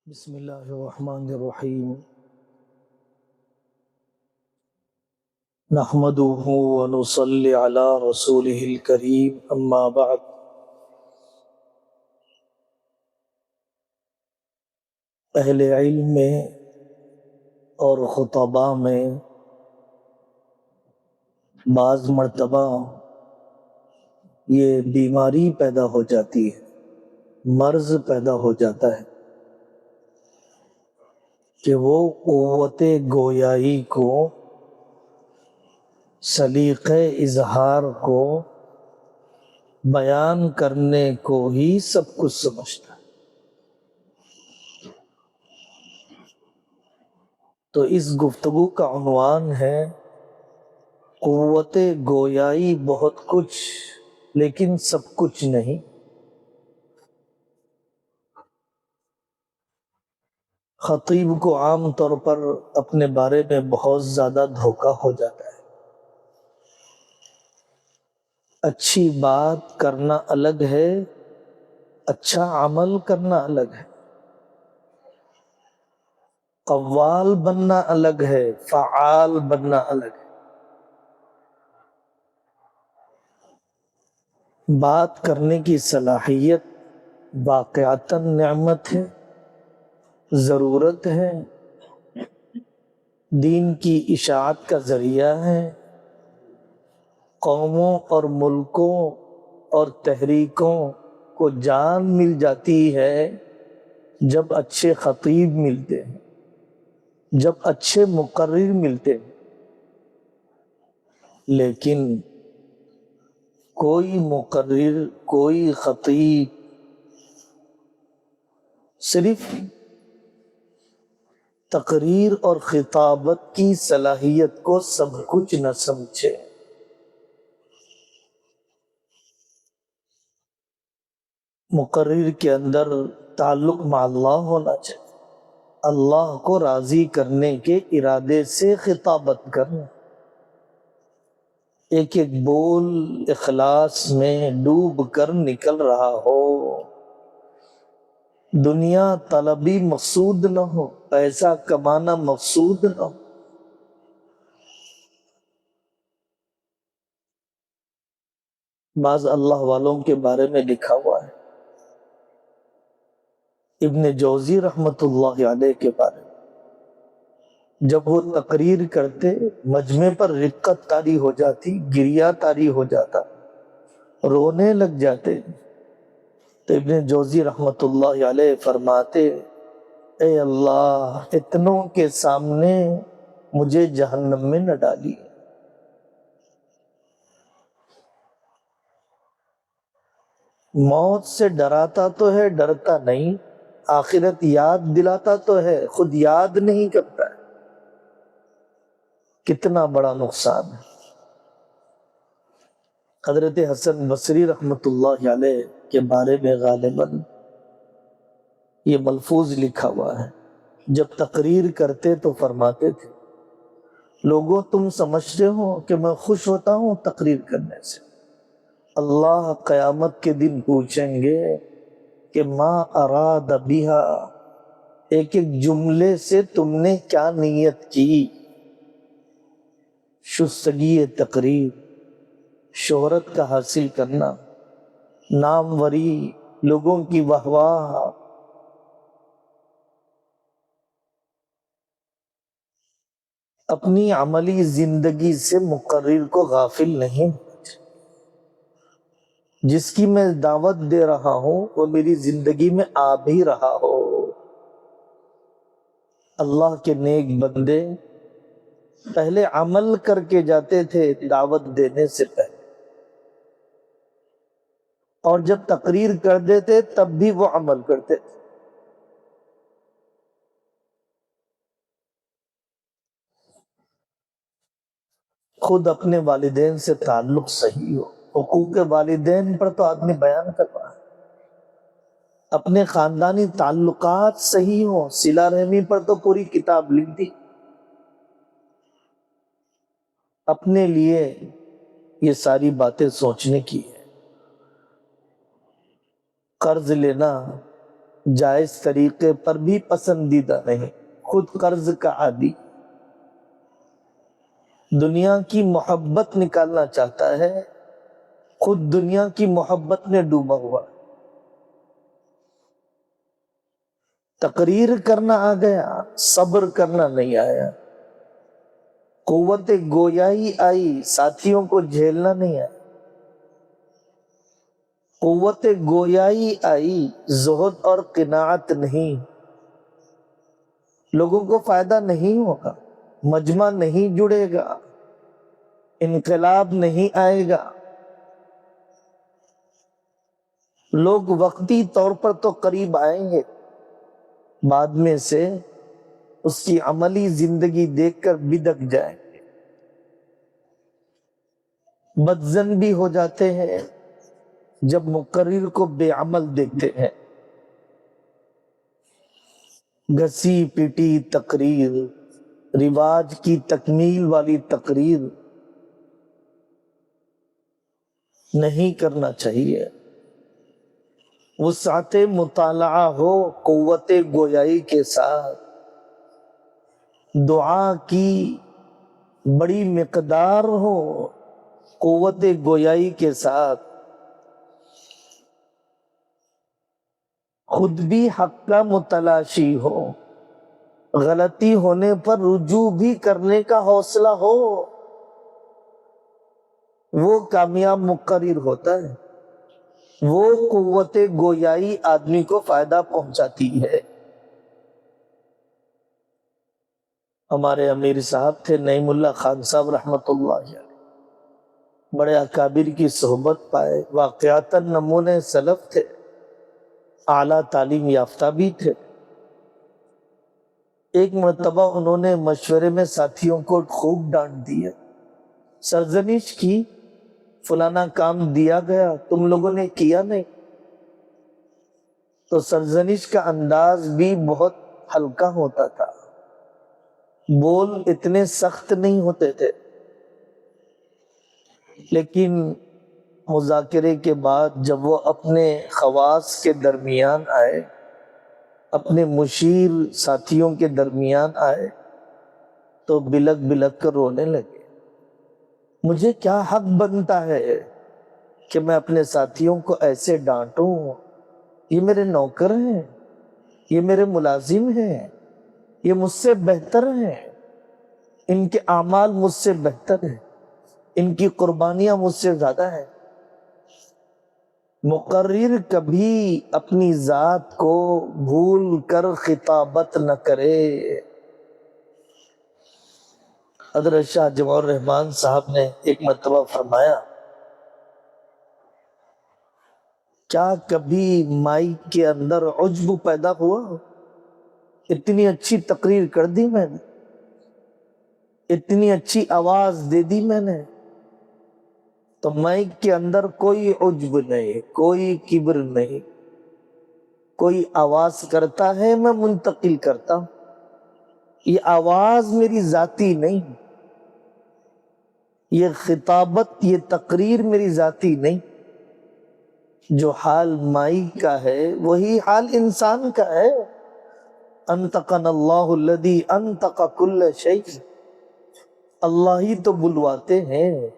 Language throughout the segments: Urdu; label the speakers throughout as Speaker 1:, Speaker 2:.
Speaker 1: بسم اللہ الرحمن الرحیم نحمده ونصلی علی رسولہ الکریم اما بعد۔ اہل علم میں اور خطباء میں بعض مرتبہ یہ بیماری پیدا ہو جاتی ہے، مرض پیدا ہو جاتا ہے کہ وہ قوت گویائی کو، سلیقہ اظہار کو، بیان کرنے کو ہی سب کچھ سمجھتا ہے۔ تو اس گفتگو کا عنوان ہے قوت گویائی بہت کچھ لیکن سب کچھ نہیں۔ خطیب کو عام طور پر اپنے بارے میں بہت زیادہ دھوکا ہو جاتا ہے۔ اچھی بات کرنا الگ ہے، اچھا عمل کرنا الگ ہے، قوال بننا الگ ہے، فعال بننا الگ ہے۔ بات کرنے کی صلاحیت واقعتاً نعمت ہے، ضرورت ہے، دین کی اشاعت کا ذریعہ ہے، قوموں اور ملکوں اور تحریکوں کو جان مل جاتی ہے جب اچھے خطیب ملتے ہیں، جب اچھے مقرر ملتے ہیں۔ لیکن کوئی مقرر، کوئی خطیب صرف تقریر اور خطابت کی صلاحیت کو سب کچھ نہ سمجھے۔ مقرر کے اندر تعلق مع اللہ ہونا چاہیے، اللہ کو راضی کرنے کے ارادے سے خطابت کرنا، ایک ایک بول اخلاص میں ڈوب کر نکل رہا ہو، دنیا طلبی مقصود نہ ہو، پیسہ کمانا مقصود نہ ہو۔ بعض اللہ والوں کے بارے میں لکھا ہوا ہے، ابن جوزی رحمت اللہ علیہ کے بارے میں، جب وہ تقریر کرتے مجمع پر رقت طاری ہو جاتی، گریہ طاری ہو جاتا، رونے لگ جاتے، تو ابن جوزی رحمت اللہ علیہ فرماتے، اے اللہ اتنوں کے سامنے مجھے جہنم میں نہ ڈالی۔ موت سے ڈراتا تو ہے، ڈرتا نہیں، آخرت یاد دلاتا تو ہے، خود یاد نہیں کرتا ہے، کتنا بڑا نقصان ہے۔ حضرت حسن بصری رحمت اللہ علیہ کے بارے میں غالباً یہ ملفوظ لکھا ہوا ہے، جب تقریر کرتے تو فرماتے تھے، لوگوں تم سمجھتے ہو کہ میں خوش ہوتا ہوں تقریر کرنے سے، اللہ قیامت کے دن پوچھیں گے کہ ما اراد بہا، ایک ایک جملے سے تم نے کیا نیت کی۔ شستگی تقریر، شہرت کا حاصل کرنا، ناموری، لوگوں کی واہ واہ، اپنی عملی زندگی سے مقرر کو غافل نہیں ہونا چاہیے۔ جس کی میں دعوت دے رہا ہوں وہ میری زندگی میں آ بھی رہا ہو۔ اللہ کے نیک بندے پہلے عمل کر کے جاتے تھے دعوت دینے سے پہلے، اور جب تقریر کر دیتے تب بھی وہ عمل کرتے تھے۔ خود اپنے والدین سے تعلق صحیح ہو، حقوق والدین پر تو آدمی بیان کر رہا ہے، اپنے خاندانی تعلقات صحیح ہو، صلہ رحمی پر تو پوری کتاب لکھ دی۔ اپنے لیے یہ ساری باتیں سوچنے کی ہے۔ قرض لینا جائز طریقے پر بھی پسندیدہ نہیں، خود قرض کا عادی، دنیا کی محبت نکالنا چاہتا ہے، خود دنیا کی محبت میں ڈوبا ہوا، تقریر کرنا آ گیا، صبر کرنا نہیں آیا، قوت گویائی آئی، ساتھیوں کو جھیلنا نہیں آیا، قوت گویائی آئی، زہد اور قناعت نہیں، لوگوں کو فائدہ نہیں ہوگا، مجمع نہیں جڑے گا، انقلاب نہیں آئے گا، لوگ وقتی طور پر تو قریب آئیں گے، بعد میں سے اس کی عملی زندگی دیکھ کر بدک جائیں گے، بدظن بھی ہو جاتے ہیں جب مقرر کو بے عمل دیکھتے ہیں۔ گسی پیٹی تقریر، رواج کی تکمیل والی تقریر نہیں کرنا چاہیے، وسعت مطالعہ ہو قوت گویائی کے ساتھ، دعا کی بڑی مقدار ہو قوت گویائی کے ساتھ، خود بھی حق کا متلاشی ہو، غلطی ہونے پر رجوع بھی کرنے کا حوصلہ ہو، وہ کامیاب مقرر ہوتا ہے، وہ قوت گویائی آدمی کو فائدہ پہنچاتی ہے۔ ہمارے امیر صاحب تھے نعیم اللہ خان صاحب رحمۃ اللہ علیہ، بڑے اکابر کی صحبت پائے، واقعاتاً نمونے سلف تھے، اعلیٰ تعلیم یافتہ بھی تھے۔ ایک مرتبہ انہوں نے مشورے میں ساتھیوں کو خوب ڈانٹ دیا، سرزنش کی، فلانا کام دیا گیا تم لوگوں نے کیا نہیں، تو سرزنش کا انداز بھی بہت ہلکا ہوتا تھا، بول اتنے سخت نہیں ہوتے تھے، لیکن مذاکرے کے بعد جب وہ اپنے خواص کے درمیان آئے، اپنے مشیر ساتھیوں کے درمیان آئے، تو بلک بلک کر رونے لگے، مجھے کیا حق بنتا ہے کہ میں اپنے ساتھیوں کو ایسے ڈانٹوں، یہ میرے نوکر ہیں، یہ میرے ملازم ہیں، یہ مجھ سے بہتر ہیں، ان کے اعمال مجھ سے بہتر ہیں، ان کی قربانیاں مجھ سے زیادہ ہیں۔ مقرر کبھی اپنی ذات کو بھول کر خطابت نہ کرے۔ حضرت شاہ جمع الرحمن صاحب نے ایک مرتبہ فرمایا، کیا کبھی مائک کے اندر عجب پیدا ہوا؟ اتنی اچھی تقریر کر دی میں نے، اتنی اچھی آواز دے دی میں نے، تو مائک کے اندر کوئی عجب نہیں، کوئی کبر نہیں، کوئی آواز کرتا ہے میں منتقل کرتا ہوں، یہ آواز میری ذاتی نہیں، یہ خطابت، یہ تقریر میری ذاتی نہیں، جو حال مائک کا ہے وہی حال انسان کا ہے۔ انطقنا اللہ الذی انطق کل شیء، اللہ ہی تو بلواتے ہیں۔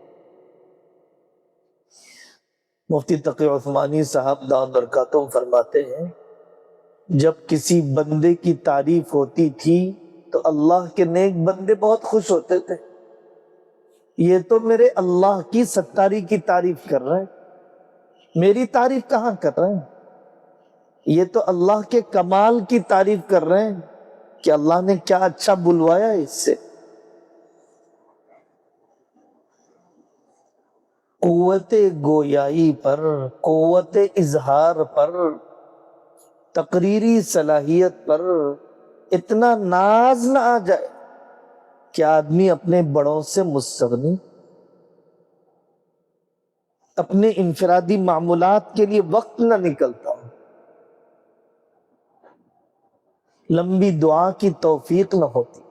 Speaker 1: مفتی تقی عثمانی صاحب دامت برکاتہم فرماتے ہیں، جب کسی بندے کی تعریف ہوتی تھی تو اللہ کے نیک بندے بہت خوش ہوتے تھے، یہ تو میرے اللہ کی ستاری کی تعریف کر رہے ہیں، میری تعریف کہاں کر رہے ہیں، یہ تو اللہ کے کمال کی تعریف کر رہے ہیں کہ اللہ نے کیا اچھا بلوایا اس سے۔ قوت گویائی پر، قوت اظہار پر، تقریری صلاحیت پر اتنا ناز نہ آ جائے کہ آدمی اپنے بڑوں سے مستغنی، اپنے انفرادی معمولات کے لیے وقت نہ نکلتا، لمبی دعا کی توفیق نہ ہوتی،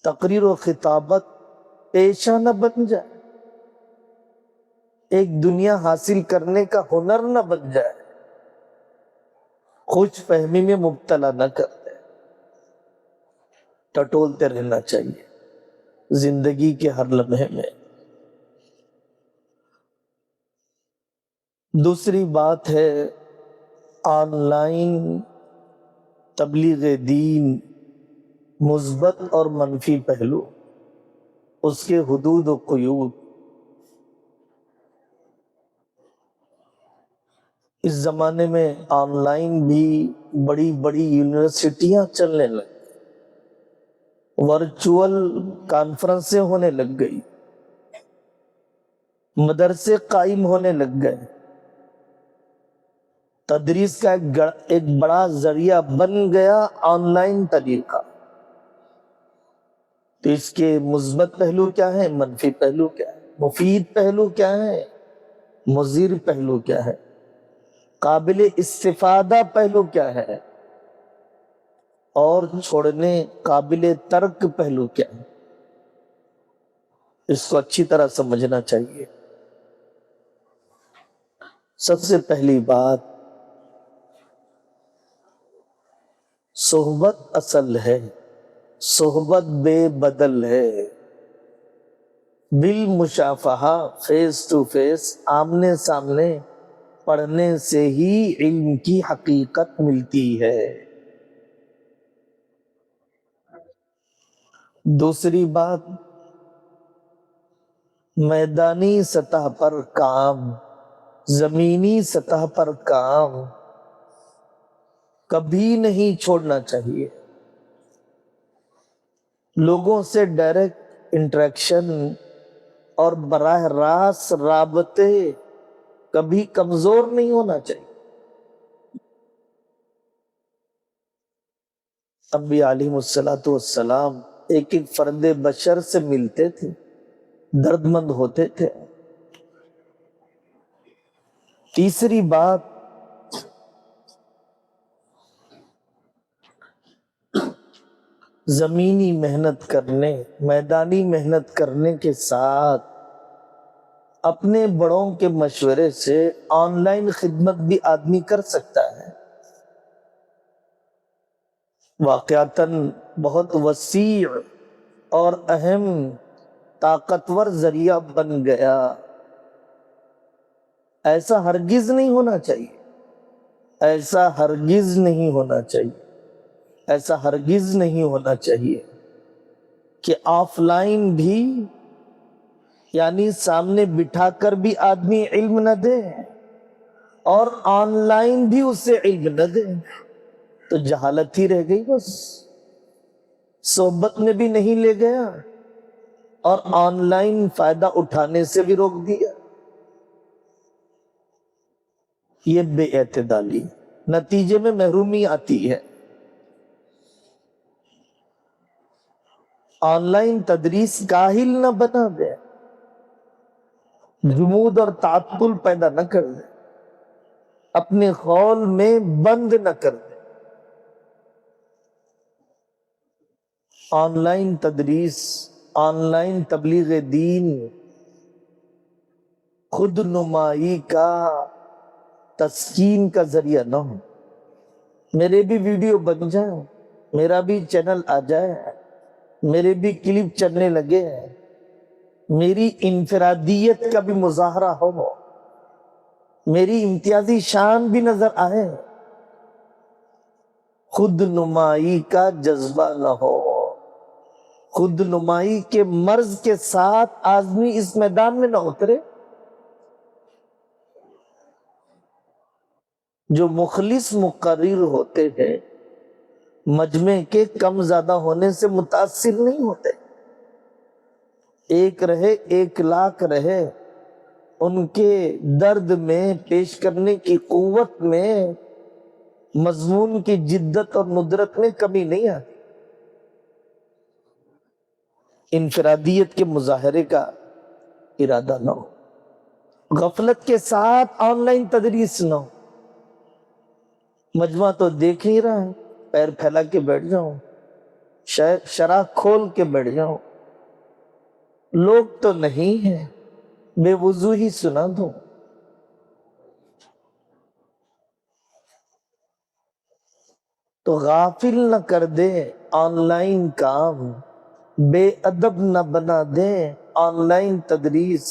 Speaker 1: تقریر و خطابت پیشہ نہ بن جائے، ایک دنیا حاصل کرنے کا ہنر نہ بن جائے، خوش فہمی میں مبتلا نہ کر دیں، ٹٹولتے رہنا چاہیے زندگی کے ہر لمحے میں۔ دوسری بات ہے آن لائن تبلیغ دین، مثبت اور منفی پہلو، اس کے حدود و قیود۔ اس زمانے میں آن لائن بھی بڑی بڑی یونیورسٹیاں چلنے لگ، ورچوئل کانفرنسیں ہونے لگ گئی، مدرسے قائم ہونے لگ گئے، تدریس کا ایک بڑا ذریعہ بن گیا آن لائن طریقہ۔ تو اس کے مثبت پہلو کیا ہے، منفی پہلو کیا ہے، مفید پہلو کیا ہے، مضر پہلو کیا ہے، قابل استفادہ پہلو کیا ہے، اور چھوڑنے قابل ترک پہلو کیا ہے، اس کو اچھی طرح سمجھنا چاہیے۔ سب سے پہلی بات، صحبت اصل ہے، صحبت بے بدل ہے۔ بالمشافہہ، فیس ٹو فیس، آمنے سامنے پڑھنے سے ہی علم کی حقیقت ملتی ہے۔ دوسری بات، میدانی سطح پر کام، زمینی سطح پر کام کبھی نہیں چھوڑنا چاہیے۔ لوگوں سے ڈائریکٹ انٹریکشن اور براہ راست رابطے کبھی کمزور نہیں ہونا چاہیے۔ انبیاء علیہ السلام ایک ایک فرد بشر سے ملتے تھے، درد مند ہوتے تھے۔ تیسری بات، زمینی محنت کرنے، میدانی محنت کرنے کے ساتھ اپنے بڑوں کے مشورے سے آن لائن خدمت بھی آدمی کر سکتا ہے۔ واقعتاً بہت وسیع اور اہم طاقتور ذریعہ بن گیا۔ ایسا ہرگز نہیں ہونا چاہیے، ایسا ہرگز نہیں ہونا چاہیے، ایسا ہرگز نہیں ہونا چاہیے کہ آف لائن بھی، یعنی سامنے بٹھا کر بھی آدمی علم نہ دے اور آن لائن بھی اسے علم نہ دے، تو جہالت ہی رہ گئی، بس صحبت میں بھی نہیں لے گیا اور آن لائن فائدہ اٹھانے سے بھی روک دیا۔ یہ بے اعتدالی، نتیجے میں محرومی آتی ہے۔ آن لائن تدریس کاہل نہ بنا دے، جمود اور تعطل پیدا نہ کر دے، اپنے قول میں بند نہ کر دے۔ آن لائن تدریس، آن لائن تبلیغ دین خود نمائی کا، تسکین کا ذریعہ نہ ہو۔ میرے بھی ویڈیو بن جائیں، میرا بھی چینل آ جائے، میرے بھی کلپ چلنے لگے، میری انفرادیت کا بھی مظاہرہ ہو، میری امتیازی شان بھی نظر آئے، خود نمائی کا جذبہ نہ ہو، خود نمائی کے مرض کے ساتھ آدمی اس میدان میں نہ اترے۔ جو مخلص مقرر ہوتے ہیں مجمع کے کم زیادہ ہونے سے متاثر نہیں ہوتے، ایک رہے 1,00,000 رہے، ان کے درد میں، پیش کرنے کی قوت میں، مضمون کی جدت اور ندرت میں کمی نہیں آتی۔ انفرادیت کے مظاہرے کا ارادہ نہ ہو، غفلت کے ساتھ آن لائن تدریس نہ ہو۔ مجمع تو دیکھ نہیں رہا ہے، پیر پھیلا کے بیٹھ جاؤں، شرح کھول کے بیٹھ جاؤں، لوگ تو نہیں ہیں، بے وضو ہی سنا دوں۔ تو غافل نہ کر دے آن لائن کام، بے ادب نہ بنا دے آن لائن تدریس،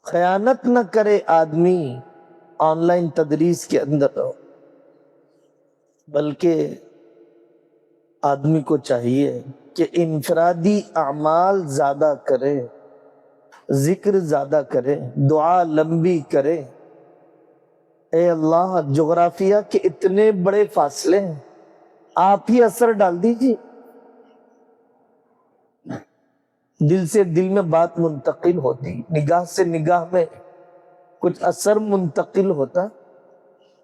Speaker 1: خیانت نہ کرے آدمی آن لائن تدریس کے اندر، بلکہ آدمی کو چاہیے کہ انفرادی اعمال زیادہ کرے، ذکر زیادہ کرے، دعا لمبی کرے۔ اے اللہ، جغرافیہ کے اتنے بڑے فاصلے ہیں، آپ ہی اثر ڈال دیجیے، دل سے دل میں بات منتقل ہوتی، نگاہ سے نگاہ میں کچھ اثر منتقل ہوتا،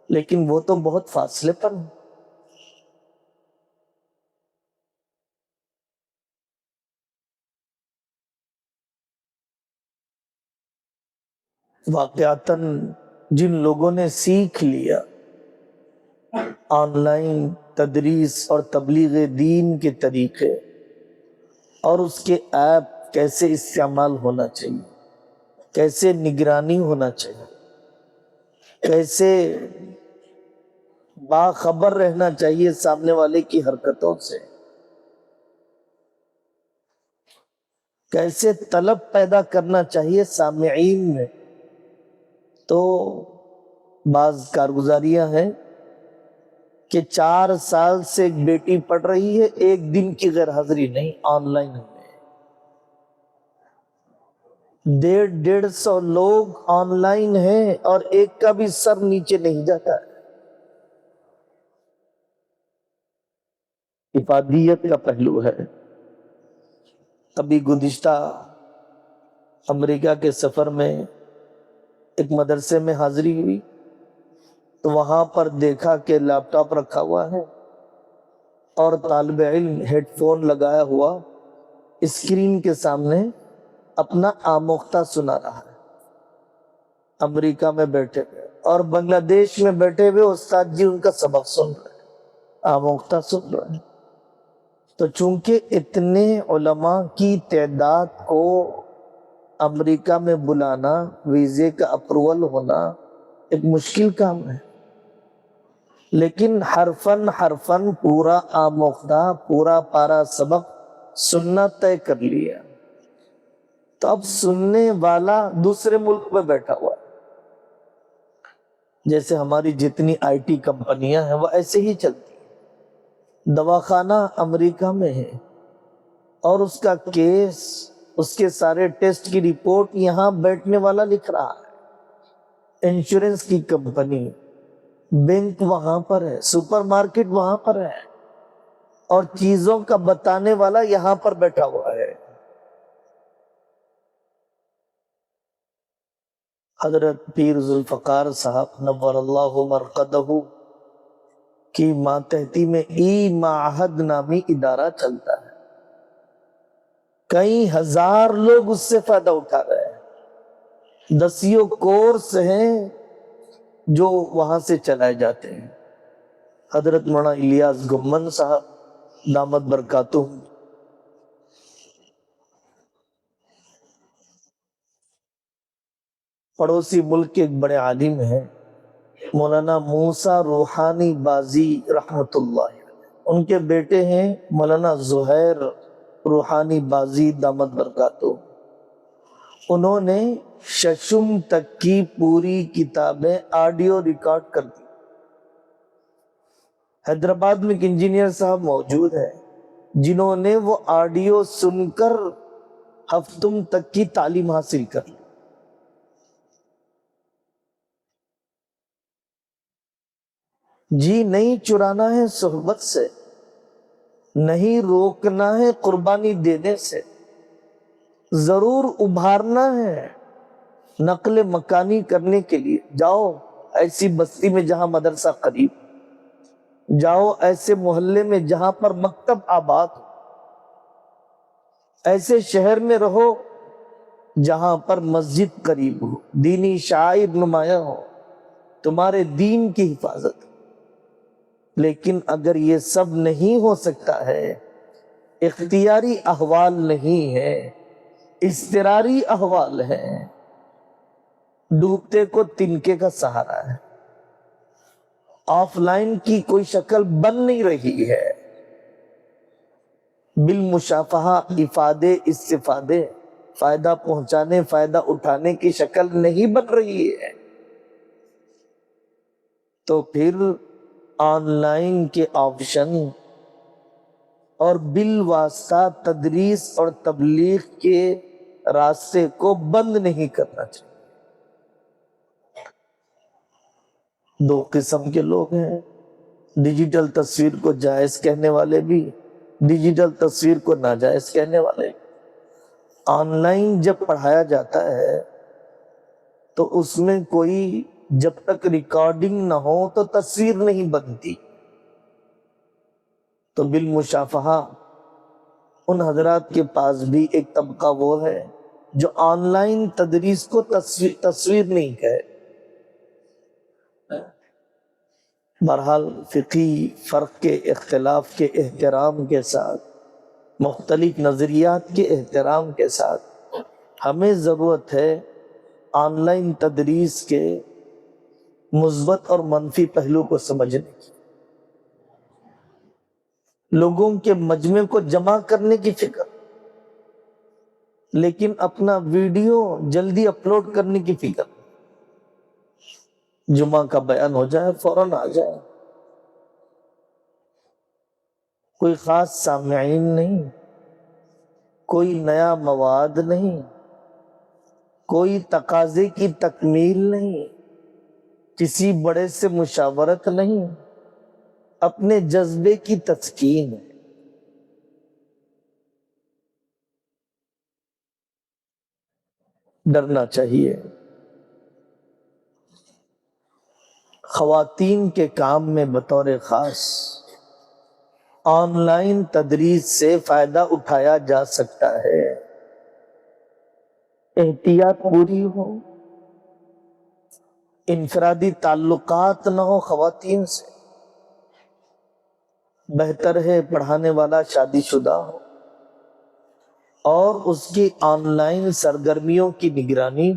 Speaker 1: لیکن وہ تو بہت فاصلے پر ہے۔ واقعتاً جن لوگوں نے سیکھ لیا آن لائن تدریس اور تبلیغ دین کے طریقے اور اس کے ایپ کیسے استعمال ہونا چاہیے، کیسے نگرانی ہونا چاہیے، کیسے باخبر رہنا چاہیے سامنے والے کی حرکتوں سے، کیسے طلب پیدا کرنا چاہیے سامعین میں، تو بعض کارگزاریاں ہیں کہ 4 سال سے ایک بیٹی پڑھ رہی ہے، ایک دن کی غیر حاضری نہیں آن لائن میں، 150 لوگ آن لائن ہیں اور ایک کا بھی سر نیچے نہیں جاتا ہے۔ افادیت کا پہلو ہے۔ ابھی گزشتہ امریکہ کے سفر میں ایک مدرسے میں حاضری ہوئی تو وہاں پر دیکھا کہ لیپ ٹاپ رکھا ہوا ہے اور طالب علم ہیڈ فون لگایا ہوا اسکرین کے سامنے اپنا آموختہ سنا رہا ہے۔ امریکہ میں بیٹھے ہوئے اور بنگلہ دیش میں بیٹھے ہوئے استاد جی ان کا سبق سن رہے ہیں، آموختہ سن رہے ہیں۔ تو چونکہ اتنے علماء کی تعداد کو امریکہ میں بلانا، ویزے کا اپروول ہونا ایک مشکل کام ہے، لیکن حرفاً حرفاً پورا آموختہ، پورا پارا سبق سننا طے کر لیا۔ تو اب سننے والا دوسرے ملک میں بیٹھا ہوا ہے۔ جیسے ہماری جتنی آئی ٹی کمپنیاں ہیں وہ ایسے ہی چلتی ہیں، دواخانہ امریکہ میں ہے اور اس کا کیس، اس کے سارے ٹیسٹ کی رپورٹ یہاں بیٹھنے والا لکھ رہا ہے۔ انشورنس کی کمپنی، بینک وہاں پر ہے، سپر مارکیٹ وہاں پر ہے اور چیزوں کا بتانے والا یہاں پر بیٹھا ہوا ہے۔ حضرت پیر ذوالفقار صاحب نور اللہ مرقدہ کی ماتحتی میں ای معہد نامی ادارہ چلتا ہے، کئی ہزار لوگ اس سے فائدہ اٹھا رہے ہیں، 10 کورس ہیں جو وہاں سے چلائے جاتے ہیں۔ حضرت مولانا الیاس گمن صاحب دامت برکاتہم پڑوسی ملک کے ایک بڑے عالم ہیں، مولانا موسیٰ روحانی بازی رحمت اللہ علیہ، ان کے بیٹے ہیں مولانا زہیر روحانی بازی دامت برکاتہم۔ انہوں نے ششم تک کی پوری کتابیں آڈیو ریکارڈ کر دی۔ حیدرآباد میں ایک انجینئر صاحب موجود ہیں جنہوں نے وہ آڈیو سن کر ہفتم تک کی تعلیم حاصل کر لی۔ جی نہیں چرانا ہے صحبت سے، نہیں روکنا ہے قربانی دینے سے، ضرور ابھارنا ہے نقل مکانی کرنے کے لیے۔ جاؤ ایسی بستی میں جہاں مدرسہ قریب، جاؤ ایسے محلے میں جہاں پر مکتب آباد ہو، ایسے شہر میں رہو جہاں پر مسجد قریب ہو، دینی شعائر نمایاں ہو، تمہارے دین کی حفاظت ہو۔ لیکن اگر یہ سب نہیں ہو سکتا ہے، اختیاری احوال نہیں ہے، اضطراری احوال ہے، ڈوبتے کو تنکے کا سہارا ہے، آف لائن کی کوئی شکل بن نہیں رہی ہے، بالمشافہہ افادے استفادے، فائدہ پہنچانے فائدہ اٹھانے کی شکل نہیں بن رہی ہے۔ تو پھر آن لائن کے آپشن اور بالواسطہ تدریس اور تبلیغ کے راستے کو بند نہیں کرنا چاہیے۔ دو قسم کے لوگ ہیں، ڈیجیٹل تصویر کو جائز کہنے والے بھی، ڈیجیٹل تصویر کو ناجائز کہنے والے بھی۔ آن لائن جب پڑھایا جاتا ہے تو اس میں کوئی جب تک ریکارڈنگ نہ ہو تو تصویر نہیں بنتی، تو بالمشافہہ ان حضرات کے پاس بھی ایک طبقہ وہ ہے جو آن لائن تدریس کو تصویر نہیں کہے۔ بہرحال فقہی فرق کے اختلاف کے احترام کے ساتھ، مختلف نظریات کے احترام کے ساتھ، ہمیں ضرورت ہے آن لائن تدریس کے مثبت اور منفی پہلو کو سمجھنے کی، لوگوں کے مجمع کو جمع کرنے کی فکر، لیکن اپنا ویڈیو جلدی اپلوڈ کرنے کی فکر۔ جمعہ کا بیان ہو جائے فوراً آ جائے، کوئی خاص سامعین نہیں، کوئی نیا مواد نہیں، کوئی تقاضے کی تکمیل نہیں، کسی بڑے سے مشاورت نہیں، اپنے جذبے کی تسکین ہے۔ ڈرنا چاہیے۔ خواتین کے کام میں بطور خاص آن لائن تدریس سے فائدہ اٹھایا جا سکتا ہے، احتیاط پوری ہو، انفرادی تعلقات نہ ہو خواتین سے، بہتر ہے پڑھانے والا شادی شدہ ہو اور اس کی آن لائن سرگرمیوں کی نگرانی،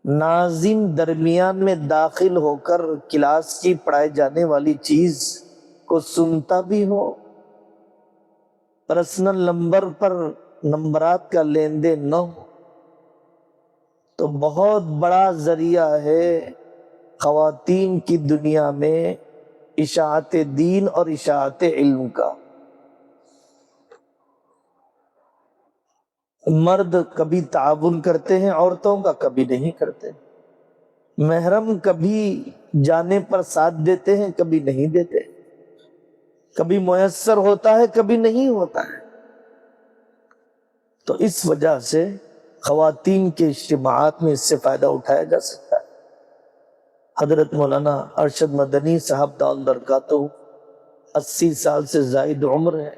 Speaker 1: ناظم درمیان میں داخل ہو کر کلاس کی پڑھائی جانے والی چیز کو سنتا بھی ہو، پرسنل نمبر پر نمبرات کا لین دین نہ ہو، تو بہت بڑا ذریعہ ہے خواتین کی دنیا میں اشاعت دین اور اشاعت علم کا۔ مرد کبھی تعاون کرتے ہیں عورتوں کا، کبھی نہیں کرتے، محرم کبھی جانے پر ساتھ دیتے ہیں کبھی نہیں دیتے، کبھی میسر ہوتا ہے کبھی نہیں ہوتا ہے۔ تو اس وجہ سے خواتین کے اجتماعات میں اس سے فائدہ اٹھایا جا سکتا ہے۔ حضرت مولانا ارشد مدنی صاحب دامت برکاتہ 80 سال سے زائد عمر ہے،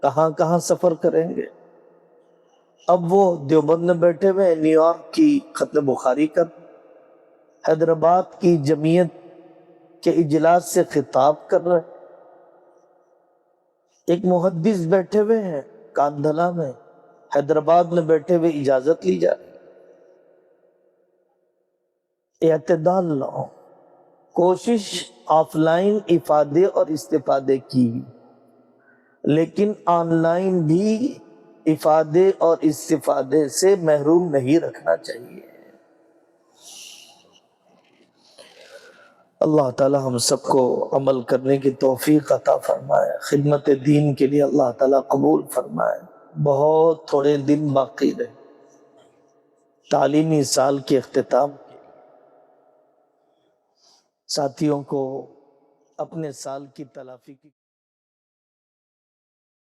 Speaker 1: کہاں کہاں سفر کریں گے۔ اب وہ دیوبند میں بیٹھے ہوئے، نیو یارک کی ختم بخاری کر، حیدرآباد کی جمعیت کے اجلاس سے خطاب کر رہے، ایک محدث بیٹھے ہوئے ہیں کاندھلا میں، حیدرآباد میں بیٹھے ہوئے اجازت لی جا رہی۔ اعتدال نہ ہو، کوشش آف لائن افادے اور استفادے کی، لیکن آن لائن بھی افادے اور استفادے سے محروم نہیں رکھنا چاہیے۔ اللہ تعالی ہم سب کو عمل کرنے کی توفیق عطا فرمائے، خدمت دین کے لیے اللہ تعالی قبول فرمائے۔ بہت تھوڑے دن باقی رہے تعلیمی سال کے اختتام کے، ساتھیوں کو اپنے سال کی تلافی کی